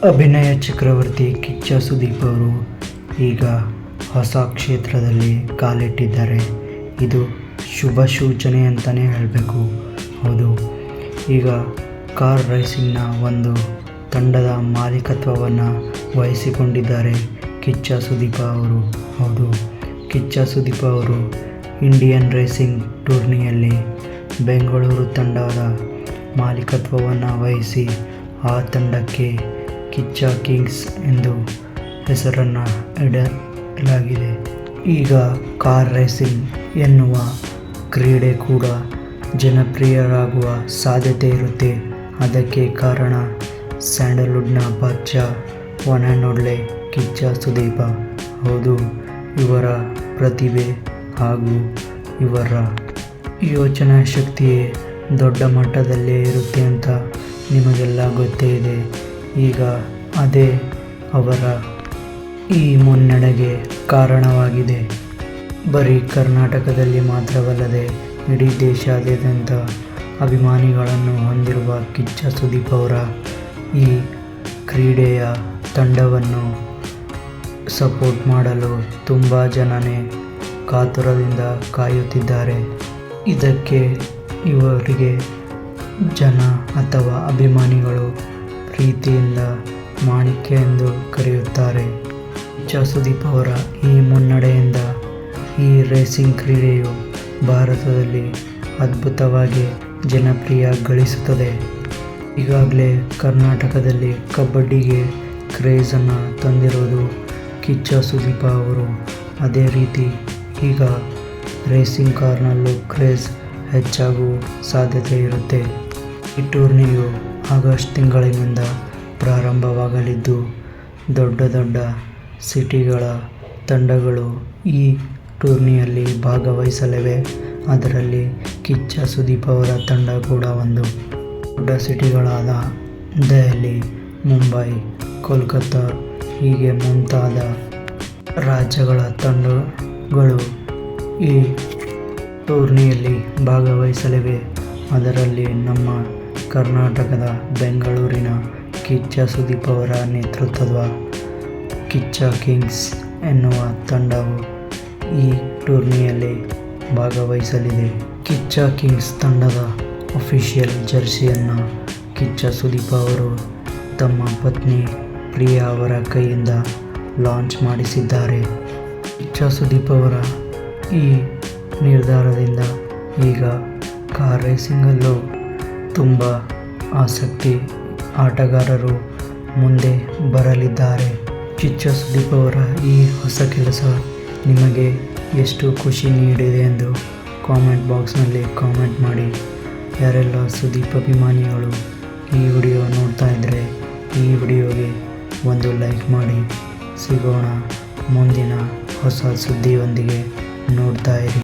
ಅಭಿನಯ ಚಕ್ರವರ್ತಿ ಕಿಚ್ಚ ಸುದೀಪ್ ಅವರು ಈಗ ಹೊಸ ಕ್ಷೇತ್ರದಲ್ಲಿ ಕಾಲಿಟ್ಟಿದ್ದಾರೆ. ಇದು ಶುಭ ಸೂಚನೆ ಅಂತಲೇ ಹೇಳಬೇಕು. ಹೌದು, ಈಗ ಕಾರ್ ರೇಸಿಂಗ್ನ ಒಂದು ತಂಡದ ಮಾಲೀಕತ್ವವನ್ನು ವಹಿಸಿಕೊಂಡಿದ್ದಾರೆ ಕಿಚ್ಚ ಸುದೀಪ್ ಅವರು. ಹೌದು, ಕಿಚ್ಚ ಸುದೀಪ್ ಅವರು ಇಂಡಿಯನ್ ರೇಸಿಂಗ್ ಟೂರ್ನಿಯಲ್ಲಿ ಬೆಂಗಳೂರು ತಂಡದ ಮಾಲೀಕತ್ವವನ್ನು ವಹಿಸಿ ಆ ತಂಡಕ್ಕೆ ಕಿಚ್ಚ ಕಿಂಗ್ಸ್ ಎಂದು ಹೆಸರನ್ನು ಇಡಲಾಗಿದೆ. ಈಗ ಕಾರ್ ರೇಸಿಂಗ್ ಎನ್ನುವ ಕ್ರೀಡೆ ಕೂಡ ಜನಪ್ರಿಯರಾಗುವ ಸಾಧ್ಯತೆ ಇರುತ್ತೆ. ಅದಕ್ಕೆ ಕಾರಣ ಸ್ಯಾಂಡಲ್ವುಡ್ನ ಬಾದ್ಶಾ one and only Kichcha Sudeep. ಹೌದು, ಇವರ ಪ್ರತಿಭೆ ಹಾಗೂ ಇವರ ಯೋಚನಾ ಶಕ್ತಿಯೇ ದೊಡ್ಡ ಮಟ್ಟದಲ್ಲೇ ಇರುತ್ತೆ ಅಂತ ನಿಮಗೆಲ್ಲ ಗೊತ್ತೇ ಇದೆ. ಈಗ ಅದೇ ಅವರ ಈ ಮುನ್ನಡೆಗೆ ಕಾರಣವಾಗಿದೆ. ಬರೀ ಕರ್ನಾಟಕದಲ್ಲಿ ಮಾತ್ರವಲ್ಲದೆ ಇಡೀ ದೇಶಾದ್ಯಂತ ಅಭಿಮಾನಿಗಳನ್ನು ಹೊಂದಿರುವ ಕಿಚ್ಚ ಸುದೀಪ್ ಅವರ ಈ ಕ್ರೀಡೆಯ ತಂಡವನ್ನು ಸಪೋರ್ಟ್ ಮಾಡಲು ತುಂಬ ಜನನೇ ಕಾತುರದಿಂದ ಕಾಯುತ್ತಿದ್ದಾರೆ. ಇದಕ್ಕೆ ಇವರಿಗೆ ಜನ ಅಥವಾ ಅಭಿಮಾನಿಗಳು ಪ್ರೀತಿಯಿಂದ ಮಾಣಿಕ್ಯ ಎಂದು ಕರೆಯುತ್ತಾರೆ. ಕಿಚ್ಚ ಸುದೀಪ್ ಅವರ ಈ ಮುನ್ನಡೆಯಿಂದ ಈ ರೇಸಿಂಗ್ ಕ್ರೀಡೆಯು ಭಾರತದಲ್ಲಿ ಅದ್ಭುತವಾಗಿ ಜನಪ್ರಿಯ ಗಳಿಸುತ್ತದೆ. ಈಗಾಗಲೇ ಕರ್ನಾಟಕದಲ್ಲಿ ಕಬಡ್ಡಿಗೆ ಕ್ರೇಜನ್ನು ತಂದಿರುವುದು ಕಿಚ್ಚ ಸುದೀಪ್ ಅವರು. ಅದೇ ರೀತಿ ಈಗ ರೇಸಿಂಗ್ ಕಾರ್ನಲ್ಲೂ ಕ್ರೇಜ್ ಹೆಚ್ಚಾಗುವ ಸಾಧ್ಯತೆ ಇರುತ್ತೆ. ಈ ಟೂರ್ನಿಯು ಆಗಸ್ಟ್ ತಿಂಗಳಿನಿಂದ ಪ್ರಾರಂಭವಾಗಲಿದ್ದು ದೊಡ್ಡ ದೊಡ್ಡ ಸಿಟಿಗಳ ತಂಡಗಳು ಈ ಟೂರ್ನಿಯಲ್ಲಿ ಭಾಗವಹಿಸಲಿವೆ. ಅದರಲ್ಲಿ ಕಿಚ್ಚ ಸುದೀಪ್ ಅವರ ತಂಡ ಕೂಡ ಒಂದು. ದೊಡ್ಡ ಸಿಟಿಗಳಾದ ದೆಹಲಿ, ಮುಂಬೈ, ಕೋಲ್ಕತ್ತಾ ಹೀಗೆ ಮುಂತಾದ ರಾಜ್ಯಗಳ ತಂಡಗಳು ಈ ಟೂರ್ನಿಯಲ್ಲಿ ಭಾಗವಹಿಸಲಿವೆ. ಅದರಲ್ಲಿ ನಮ್ಮ ಕರ್ನಾಟಕದ ಬೆಂಗಳೂರಿನ ಕಿಚ್ಚ ಸುದೀಪ್ ಅವರ ನೇತೃತ್ವದ ಕಿಚ್ಚ ಕಿಂಗ್ಸ್ ಎನ್ನುವ ತಂಡವು ಈ ಟೂರ್ನಿಯಲ್ಲಿ ಭಾಗವಹಿಸಲಿದೆ. ಕಿಚ್ಚ ಕಿಂಗ್ಸ್ ತಂಡದ ಅಫಿಷಿಯಲ್ ಜರ್ಸಿಯನ್ನು ಕಿಚ್ಚ ಸುದೀಪ್ ಅವರು ತಮ್ಮ ಪತ್ನಿ ಪ್ರಿಯಾ ಅವರ ಕೈಯಿಂದ ಲಾಂಚ್ ಮಾಡಿಸಿದ್ದಾರೆ. ಕಿಚ್ಚ ಸುದೀಪ್ ಅವರ ಈ ನಿರ್ಧಾರದಿಂದ ಈಗ ಕಾರ್ ರೇಸಿಂಗಲ್ಲೂ ತುಂಬ ಆಸಕ್ತಿ ಆಟಗಾರರು ಮುಂದೆ ಬರಲಿದ್ದಾರೆ. ಕಿಚ್ಚ ಸುದೀಪ್ ಅವರ ಈ ಹೊಸ ಕೆಲಸ ನಿಮಗೆ ಎಷ್ಟು ಖುಷಿ ನೀಡಿದೆ ಎಂದು ಕಾಮೆಂಟ್ ಬಾಕ್ಸ್ನಲ್ಲಿ ಕಾಮೆಂಟ್ ಮಾಡಿ. ಯಾರೆಲ್ಲ ಸುದೀಪ್ ಅಭಿಮಾನಿಗಳು ಈ ವಿಡಿಯೋ ನೋಡ್ತಾ ಇದ್ದರೆ ಈ ವಿಡಿಯೋಗೆ ಒಂದು ಲೈಕ್ ಮಾಡಿ. ಸಿಗೋಣ ಮುಂದಿನ ಹೊಸ ಸುದ್ದಿಯೊಂದಿಗೆ. ನೋಡ್ತಾ ಇರಿ.